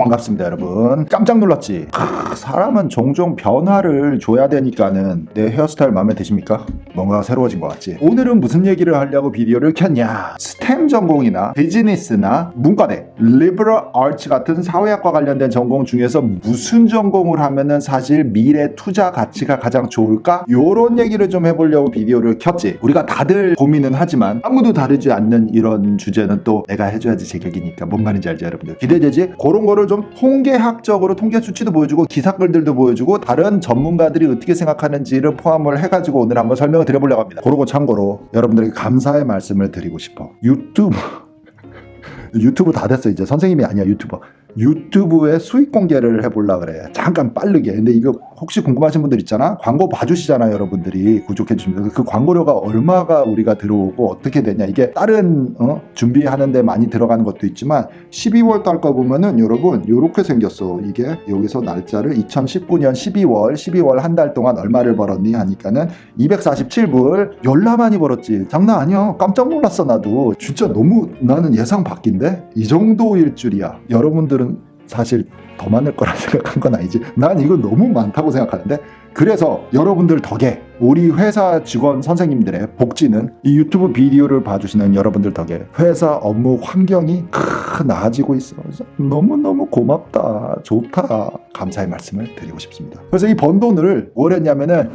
반갑습니다 여러분. 깜짝 놀랐지? 사람은 종종 변화를 줘야 되니까는 내 헤어스타일 마음에 드십니까? 뭔가 새로워진 것 같지? 오늘은 무슨 얘기를 하려고 비디오를 켰냐? 스템 전공이나 비즈니스나 문과대, 리버럴 아츠 같은 사회학과 관련된 전공 중에서 무슨 전공을 하면은 사실 미래 투자 가치가 가장 좋을까? 요런 얘기를 좀 해보려고 비디오를 켰지. 우리가 다들 고민은 하지만 아무도 다르지 않는 이런 주제는 또 내가 해줘야지 제격이니까 뭔 말인지 알죠 여러분들? 기대되지? 그런 거를 좀 통계학적으로 통계 수치도 보여주고 기사글들도 보여주고 다른 전문가들이 어떻게 생각하는지를 포함을 해가지고 오늘 한번 설명을 드려보려고 합니다. 그리고 참고로 여러분들에게 감사의 말씀을 드리고 싶어. 유튜브 다 됐어. 이제 선생님이 아니야 유튜버. 유튜브에 수익 공개를 해보려고 그래. 잠깐 빠르게. 근데 이거 혹시 궁금하신 분들 있잖아. 광고 봐주시잖아요 여러분들이. 구독해 주시면 그 광고료가 얼마가 우리가 들어오고 어떻게 되냐. 이게 다른 준비하는 데 많이 들어가는 것도 있지만 12월 달 거 보면은 여러분 요렇게 생겼어. 이게 여기서 날짜를 2019년 12월 한 달 동안 얼마를 벌었니 하니까는 247불 열나 많이 벌었지. 장난 아니야. 깜짝 놀랐어 나도. 진짜 너무 나는 예상 밖인데 이 정도일 줄이야. 여러분들은 사실 더 많을 거라 생각한 건 아니지. 난 이거 너무 많다고 생각하는데, 그래서 여러분들 덕에 우리 회사 직원 선생님들의 복지는 이 유튜브 비디오를 봐주시는 여러분들 덕에 회사 업무 환경이 나아지고 있어. 너무너무 고맙다, 좋다, 감사의 말씀을 드리고 싶습니다. 그래서 이 번 돈을 뭘 했냐면은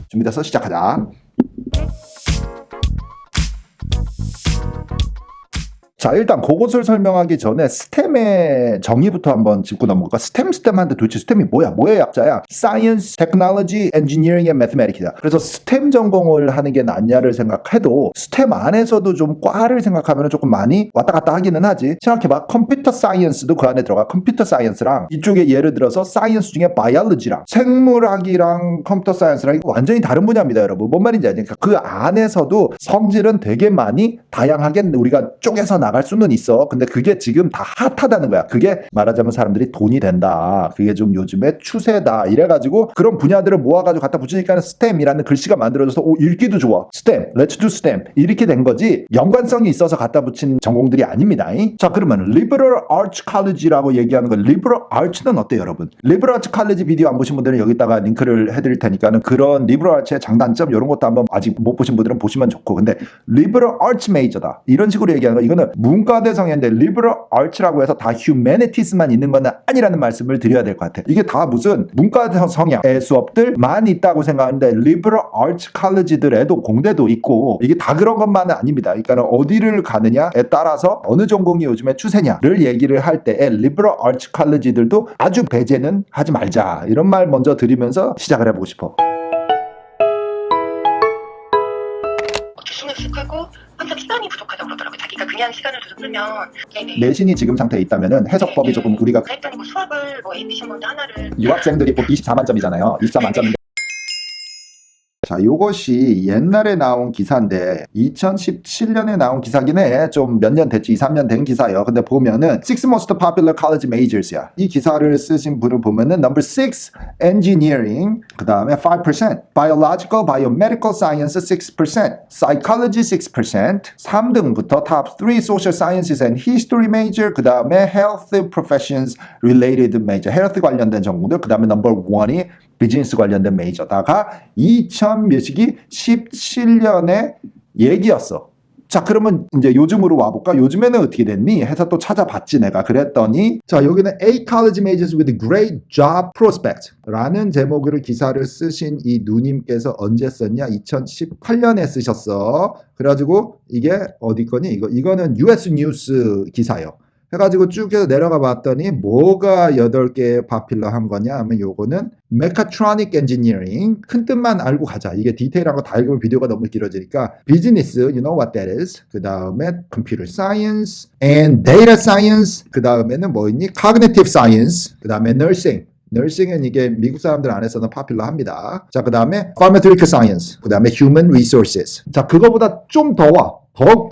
준비돼서 시작하자. 자, 일단 그것을 설명하기 전에 스템의 정의부터 한번 짚고 넘어갈까? 스템한테 도대체 스템이 뭐야? 뭐의 약자야? Science, Technology, Engineering and Mathematics이다. 그래서 스템 전공을 하는 게 낫냐를 생각해도 스템 안에서도 좀 과를 생각하면 조금 많이 왔다 갔다 하기는 하지. 생각해봐. 컴퓨터 사이언스도 그 안에 들어가. 컴퓨터 사이언스랑 이쪽에 예를 들어서 사이언스 중에 바이올로지랑 생물학이랑 컴퓨터 사이언스랑 완전히 다른 분야입니다, 여러분. 뭔 말인지 아니까 그 안에서도 성질은 되게 많이 다양하게 우리가 쪼개서 나갈 수는 있어. 근데 그게 지금 다 핫하다는 거야. 그게 말하자면 사람들이 돈이 된다. 그게 좀 요즘에 추세다. 이래가지고 그런 분야들을 모아가지고 갖다 붙이니까 STEM이라는 글씨가 만들어져서 읽기도 좋아. STEM, Let's do STEM 이렇게 된 거지 연관성이 있어서 갖다 붙인 전공들이 아닙니다. 자, 그러면 Liberal Arts College라고 얘기하는 건 Liberal Arts는 어때요, 여러분? Liberal Arts College 비디오 안 보신 분들은 여기다가 링크를 해드릴 테니까는 그런 Liberal Arts의 장단점 이런 것도 한번 아직 못 보신 분들은 보시면 좋고, 근데 Liberal Arts Major다 이런 식으로 얘기하는 거, 이거는 문과대 성인데 Liberal Arts라고 해서 다 Humanities만 있는 건 아니라는 말씀을 드려야 될 것 같아. 이게 다 무슨 문과대 성향의 수업들만 있다고 생각하는데 Liberal Arts College들에도 공대도 있고 이게 다 그런 것만은 아닙니다. 그러니까 어디를 가느냐에 따라서 어느 전공이 요즘에 추세냐를 얘기를 할 때에 Liberal Arts College들도 아주 배제는 하지 말자, 이런 말 먼저 드리면서 시작을 해보고 싶어. 주수는 익숙하고 항상 시간이 부족하다고 그러더라고요. 자기가 그냥 시간을 둬서 풀면 내신이 지금 상태에 있다면은 해석법이 조금 우리가 했더니 뭐 수학을 뭐 ABC 문제 하나를 유학생들이 꼭 24만점이잖아요. 24만점인데 자, 요것이 옛날에 나온 기사인데 2017년에 나온 기사긴 해. 좀 몇 년 됐지, 2, 3년 된 기사예요. 근데 보면은 Six Most Popular College Majors야. 이 기사를 쓰신 분을 보면은 Number 6 Engineering, 그 다음에 5%, Biological, Biomedical Science 6%, Psychology 6%, 3등부터 Top 3 Social Sciences and History Major, 그 다음에 Health Professions Related Major, 헬스 관련된 전공들, 그 다음에 넘버 1이 비즈니스 관련된 메이저다가 2017년의 얘기였어. 자, 그러면 이제 요즘으로 와볼까? 요즘에는 어떻게 됐니? 해서 또 찾아봤지 내가. 그랬더니 자, 여기는 8 college majors with great job prospect 라는 제목으로 기사를 쓰신 이 누님께서 언제 썼냐? 2018년에 쓰셨어. 그래가지고 이게 어디 거니? 이거는 US 뉴스 기사요. 해가지고 쭉 해서 내려가 봤더니 뭐가 8개 파퓰러한 거냐 하면 요거는 Mechatronic Engineering, 큰 뜻만 알고 가자. 이게 디테일한 거 다 읽으면 비디오가 너무 길어지니까 Business, you know what that is. 그 다음에 Computer Science and Data Science. 그 다음에는 뭐 있니? Cognitive Science. 그 다음에 Nursing. Nursing은 이게 미국 사람들 안에서는 파퓰러합니다. 자, 그 다음에 Pharmaceutical Science. 그 다음에 Human Resources. 자, 그거보다 좀 더 와.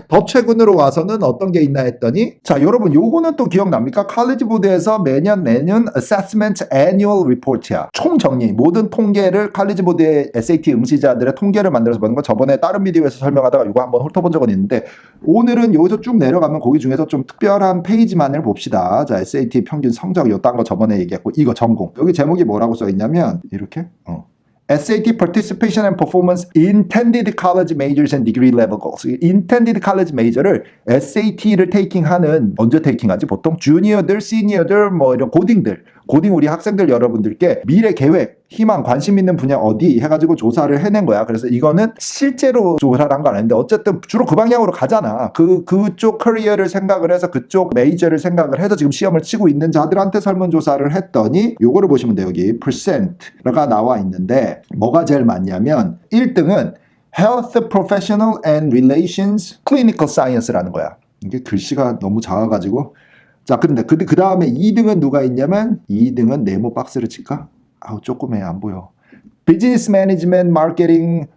더 최근으로 와서는 어떤 게 있나 했더니 자, 여러분 요거는 또 기억납니까? 칼리지 보드에서 매년 내년 Assessment Annual Report이야. 총정리 모든 통계를 칼리지 보드의 SAT 응시자들의 통계를 만들어서 보는 거 저번에 다른 비디오에서 설명하다가 이거 한번 훑어본 적은 있는데 오늘은 여기서 쭉 내려가면 거기 중에서 좀 특별한 페이지만을 봅시다. 자, SAT 평균 성적 요딴 거 저번에 얘기했고 이거 전공. 여기 제목이 뭐라고 써 있냐면 이렇게 SAT Participation and Performance Intended College Majors and Degree Level Goals. Intended College Major를 SAT를 테이킹하는 언제 테이킹하지? 보통 주니어들, 시니어들, 뭐 이런 고딩 우리 학생들 여러분들께 미래 계획, 희망, 관심 있는 분야 어디 해가지고 조사를 해낸 거야. 그래서 이거는 실제로 조사를 한 건 아닌데 어쨌든 주로 그 방향으로 가잖아. 그쪽 커리어를 생각을 해서 그쪽 메이저를 생각을 해서 지금 시험을 치고 있는 자들한테 설문조사를 했더니 요거를 보시면 돼요. 여기 %가 나와 있는데 뭐가 제일 많냐면 1등은 Health Professional and Relations Clinical Science라는 거야. 이게 글씨가 너무 작아가지고 자, 근데 그 다음에 2등은 누가 있냐면 2등은 네모 박스를 칠까? 아우 조금해 안 보여. Business Management Marketing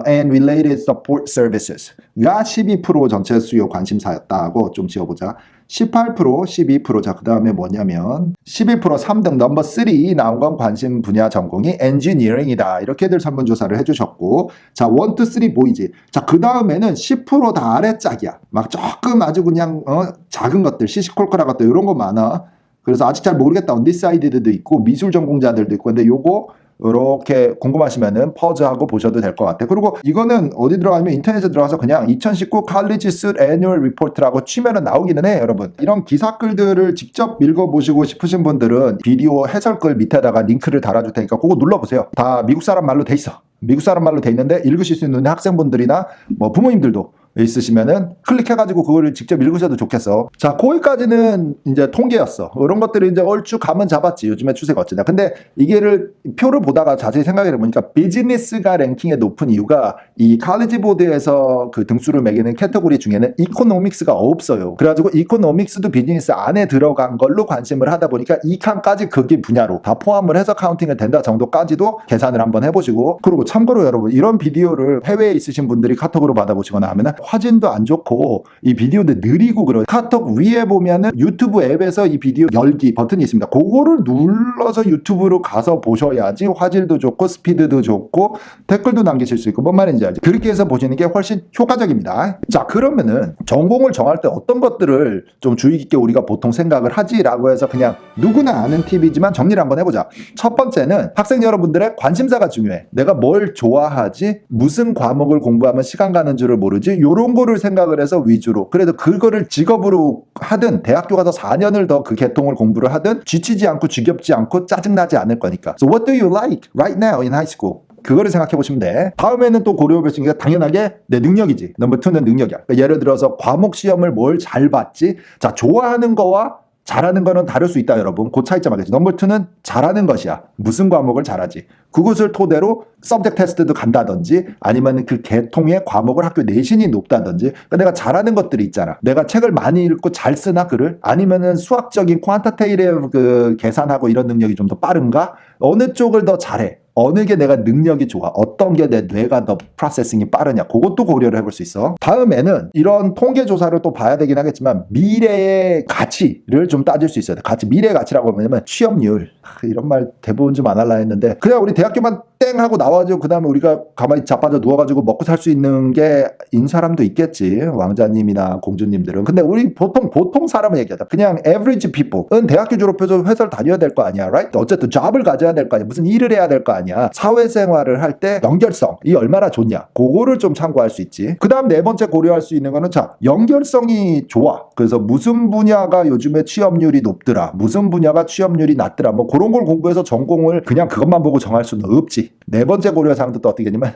and Related Support Services가 12% 전체 수요 관심사였다고 좀 지어보자. 18%, 12%. 자, 그 다음에 뭐냐면 11% 3등 넘버 3 나온 건 관심 분야 전공이 엔지니어링이다. 이렇게들 설문조사를 해주셨고 자, 1, 2, 3 보이지? 자, 그 다음에는 10% 다 아래짝이야. 막 조금 아주 그냥 작은 것들, 시시콜콜한 것들 이런 거 많아. 그래서 아직 잘 모르겠다. 언디사이드도 있고 미술 전공자들도 있고 근데 요거 이렇게 궁금하시면은 퍼즈하고 보셔도 될 것 같아요. 그리고 이거는 어디 들어가면 인터넷에 들어가서 그냥 2019 College Suit Annual Report라고 치면은 나오기는 해, 여러분. 이런 기사글들을 직접 읽어보시고 싶으신 분들은 비디오 해설글 밑에다가 링크를 달아줄 테니까 그거 눌러보세요. 다 미국 사람 말로 돼 있어. 미국 사람 말로 돼 있는데 읽으실 수 있는 학생분들이나 뭐 부모님들도 있으시면은 클릭해가지고 그거를 직접 읽으셔도 좋겠어. 자, 거기까지는 이제 통계였어. 이런 것들이 이제 얼추 감은 잡았지. 요즘에 추세가 어쩌냐. 근데 이게를 표를 보다가 자세히 생각해 보니까 비즈니스가 랭킹에 높은 이유가 이 칼리지 보드에서 그 등수를 매기는 캐터고리 중에는 이코노믹스가 없어요. 그래가지고 이코노믹스도 비즈니스 안에 들어간 걸로 관심을 하다 보니까 이 칸까지 거기 분야로 다 포함을 해서 카운팅을 된다 정도까지도 계산을 한번 해보시고 그리고 참고로 여러분 이런 비디오를 해외에 있으신 분들이 카톡으로 받아보시거나 하면은 화질도 안 좋고 이 비디오도 느리고 그래요. 카톡 위에 보면은 유튜브 앱에서 이 비디오 열기 버튼이 있습니다. 그거를 눌러서 유튜브로 가서 보셔야지 화질도 좋고 스피드도 좋고 댓글도 남기실 수 있고 뭔 말인지 알지? 그렇게 해서 보시는 게 훨씬 효과적입니다. 자, 그러면은 전공을 정할 때 어떤 것들을 좀 주의 깊게 우리가 보통 생각을 하지라고 해서 그냥 누구나 아는 팁이지만 정리를 한번 해보자. 첫 번째는 학생 여러분들의 관심사가 중요해. 내가 뭘 좋아하지? 무슨 과목을 공부하면 시간 가는 줄을 모르지? 요런 거를 생각을 해서 위주로. 그래도 그거를 직업으로 하든 대학교 가서 4년을 더 그 계통을 공부를 하든 지치지 않고 지겹지 않고 짜증나지 않을 거니까. So what do you like right now in high school? 그거를 생각해 보시면 돼. 다음에는 또 고려해 볼 수 있는 게 당연하게 내 능력이지. 넘버 2는 능력이야. 그러니까 예를 들어서 과목 시험을 뭘 잘 봤지? 자, 좋아하는 거와 잘하는 거는 다를 수 있다, 여러분. 그 차이점 알겠지? 넘버 2는 잘하는 것이야. 무슨 과목을 잘하지? 그것을 토대로 서브젝트 테스트도 간다든지 아니면 그 계통의 과목을 학교 내신이 높다든지 그러니까 내가 잘하는 것들이 있잖아. 내가 책을 많이 읽고 잘 쓰나 글을? 아니면은 수학적인 퀀타테이티브 그 계산하고 이런 능력이 좀 더 빠른가? 어느 쪽을 더 잘해? 어느 게 내가 능력이 좋아? 어떤 게 내 뇌가 더 프로세싱이 빠르냐? 그것도 고려를 해볼 수 있어. 다음에는 이런 통계 조사를 또 봐야 되긴 하겠지만 미래의 가치를 좀 따질 수 있어야 돼. 미래의 가치라고 하면 취업률. 이런 말 대부분 좀 안 할라 했는데 그냥 우리 대학교만 땡 하고 나와가지고 그 다음에 우리가 가만히 자빠져 누워가지고 먹고 살 수 있는 게 인 사람도 있겠지. 왕자님이나 공주님들은. 근데 우리 보통 사람은 얘기하자. 그냥 average people은 대학교 졸업해서 회사를 다녀야 될 거 아니야. right? 어쨌든 job을 가져야 될 거 아니야. 무슨 일을 해야 될 거 아니야. 아니야. 사회생활을 할 때 연결성이 얼마나 좋냐, 그거를 좀 참고할 수 있지. 그 다음 네 번째 고려할 수 있는 거는, 자, 연결성이 좋아. 그래서 무슨 분야가 요즘에 취업률이 높더라, 무슨 분야가 취업률이 낮더라, 뭐 그런 걸 공부해서 전공을 그냥 그것만 보고 정할 수는 없지. 네 번째 고려 사항도 또 어떻게 되냐면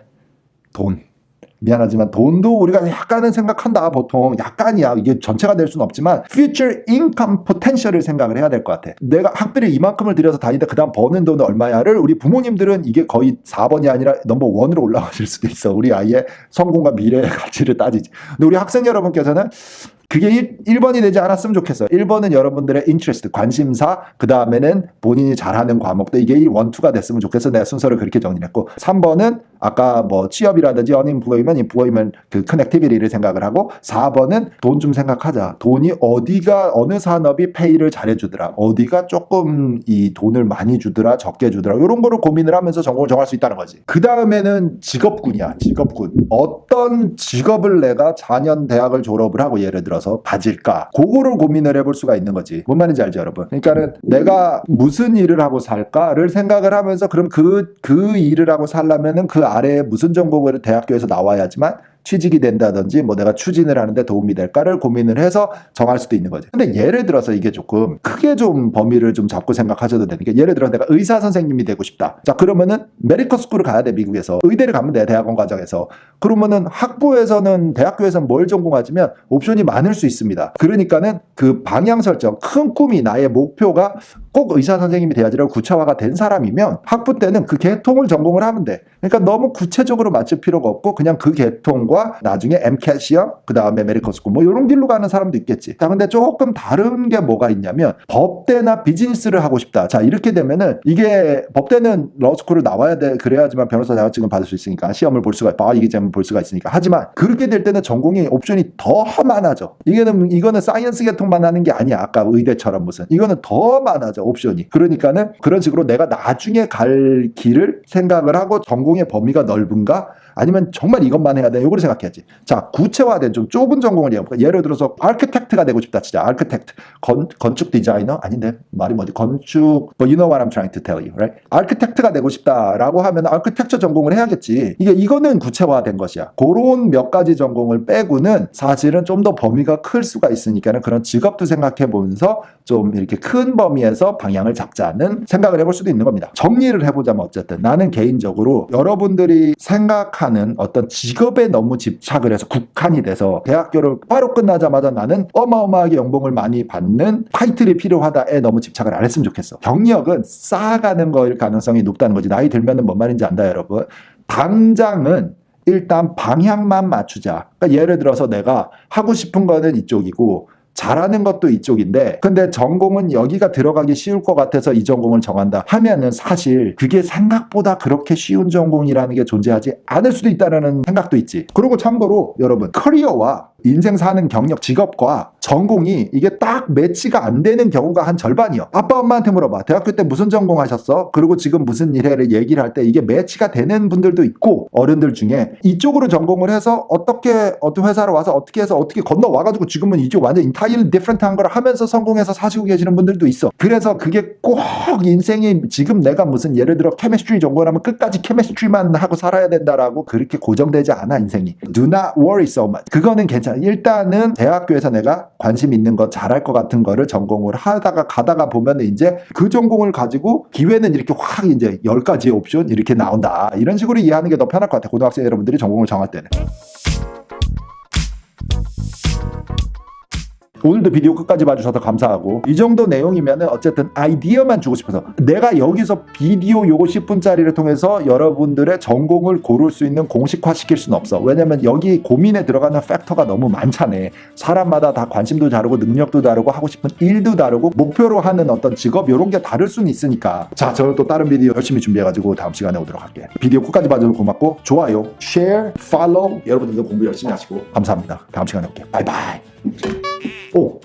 돈. 미안하지만 돈도 우리가 약간은 생각한다. 보통 약간이야. 이게 전체가 될 수는 없지만 future income potential을 생각을 해야 될 것 같아. 내가 학비를 이만큼을 들여서 다니다 그 다음 버는 돈은 얼마야를 우리 부모님들은 이게 거의 4번이 아니라 넘버 1으로 올라가실 수도 있어. 우리 아이의 성공과 미래의 가치를 따지지. 근데 우리 학생 여러분께서는 그게 1번이 되지 않았으면 좋겠어요. 1번은 여러분들의 interest, 관심사, 그 다음에는 본인이 잘하는 과목도 이게 1, 2가 됐으면 좋겠어. 내가 순서를 그렇게 정리했고, 3번은 아까 뭐 취업이라든지 unemployment 그 connectivity를 생각을 하고, 4번은 돈 좀 생각하자. 돈이 어디가, 어느 산업이 페이를 잘해주더라, 어디가 조금 이 돈을 많이 주더라, 적게 주더라, 이런 거를 고민을 하면서 전공을 정할 수 있다는 거지. 그 다음에는 직업군이야. 직업군. 어떤 직업을 내가 4년 대학을 졸업을 하고 예를 들어서 가질까, 그거를 고민을 해볼 수가 있는 거지. 뭔 말인지 알죠, 여러분? 그러니까는 내가 무슨 일을 하고 살까를 생각을 하면서, 그럼 그 일을 하고 살려면은 그 아래에 무슨 전공을 대학교에서 나와야지만 취직이 된다든지 뭐 내가 추진을 하는데 도움이 될까를 고민을 해서 정할 수도 있는 거지. 근데 예를 들어서 이게 조금 크게 좀 범위를 좀 잡고 생각하셔도 되는 게, 예를 들어 내가 의사 선생님이 되고 싶다. 자, 그러면은 메디컬 스쿨을 가야 돼. 미국에서 의대를 가면 돼, 대학원 과정에서. 그러면은 학부에서는, 대학교에서는 뭘 전공하지면 옵션이 많을 수 있습니다. 그러니까는 그 방향 설정, 큰 꿈이, 나의 목표가 꼭 의사 선생님이 돼야지라고 구체화가 된 사람이면 학부 때는 그 계통을 전공을 하면 돼. 그러니까 너무 구체적으로 맞출 필요가 없고 그냥 그 계통과 나중에 MCAT 시험, 그 다음에 메디컬 스쿨 뭐 이런 길로 가는 사람도 있겠지. 자, 근데 조금 다른 게 뭐가 있냐면, 법대나 비즈니스를 하고 싶다. 자, 이렇게 되면은 이게 법대는 러스쿨을 나와야 돼. 그래야지만 변호사 자격증을 받을 수 있으니까, 시험을 볼 수가, 이기점을 볼 수가 있으니까. 하지만 그렇게 될 때는 전공이 옵션이 더 많아져. 이거는 사이언스 계통만 하는 게 아니야. 아까 의대처럼 무슨. 이거는 더 많아져, 옵션이. 그러니까는 그런 식으로 내가 나중에 갈 길을 생각을 하고, 전공의 범위가 넓은가? 아니면 정말 이것만 해야 돼? 이걸 생각해야지. 자, 구체화된 좀 좁은 전공을 얘기해볼까? 예를 들어서 아키텍트가 되고 싶다. 진짜 아키텍트. 건축 디자이너? 아닌데 말이 뭐지? 건축, but you know what I'm trying to tell you, right? 아키텍트가 되고 싶다라고 하면 아키텍처 전공을 해야겠지. 이거는 구체화된 것이야. 그런 몇 가지 전공을 빼고는 사실은 좀 더 범위가 클 수가 있으니까는 그런 직업도 생각해 보면서 좀 이렇게 큰 범위에서 방향을 잡자는 생각을 해볼 수도 있는 겁니다. 정리를 해보자면, 어쨌든 나는 개인적으로 여러분들이 생각하는 어떤 직업에 너무 집착을 해서 국한이 돼서 대학교를 바로 끝나자마자 나는 어마어마하게 연봉을 많이 받는 타이틀이 필요하다에 너무 집착을 안 했으면 좋겠어. 경력은 쌓아가는 거일 가능성이 높다는 거지. 나이 들면은 뭔 말인지 안다, 여러분. 당장은 일단 방향만 맞추자. 그러니까 예를 들어서 내가 하고 싶은 거는 이쪽이고 잘하는 것도 이쪽인데, 근데 전공은 여기가 들어가기 쉬울 것 같아서 이 전공을 정한다 하면은 사실 그게 생각보다 그렇게 쉬운 전공이라는 게 존재하지 않을 수도 있다는 생각도 있지. 그리고 참고로 여러분, 커리어와 인생 사는 경력, 직업과 전공이 이게 딱 매치가 안 되는 경우가 한 절반이요. 아빠 엄마한테 물어봐. 대학교 때 무슨 전공 하셨어? 그리고 지금 무슨 일해를 얘기를 할 때 이게 매치가 되는 분들도 있고, 어른들 중에 이쪽으로 전공을 해서 어떤 회사로 와서 어떻게 해서 어떻게 건너와가지고 지금은 이쪽 완전 entirely different한 걸 하면서 성공해서 사시고 계시는 분들도 있어. 그래서 그게 꼭 인생이 지금 내가 무슨 예를 들어 케미스트리 전공을 하면 끝까지 케미스트리만 하고 살아야 된다라고 그렇게 고정되지 않아, 인생이. Do not worry so much. 그거는 괜찮아. 일단은 대학교에서 내가 관심 있는 거, 잘할 것 같은 거를 전공을 하다가 가다가 보면 이제 그 전공을 가지고 기회는 이렇게 확 이제 10가지의 옵션 이렇게 나온다. 이런 식으로 이해하는 게 더 편할 것 같아. 고등학생 여러분들이 전공을 정할 때는. 오늘도 비디오 끝까지 봐주셔서 감사하고, 이 정도 내용이면은 어쨌든 아이디어만 주고 싶어서, 내가 여기서 비디오 요거 10분짜리를 통해서 여러분들의 전공을 고를 수 있는 공식화 시킬 수는 없어. 왜냐면 여기 고민에 들어가는 팩터가 너무 많잖아. 사람마다 다 관심도 다르고 능력도 다르고 하고 싶은 일도 다르고 목표로 하는 어떤 직업 요런 게 다를 수는 있으니까. 자, 저는 또 다른 비디오 열심히 준비해가지고 다음 시간에 오도록 할게요. 비디오 끝까지 봐줘서 고맙고, 좋아요, share, follow, 여러분들도 공부 열심히 하시고 감사합니다. 다음 시간에 올게요. 바이바이. 오,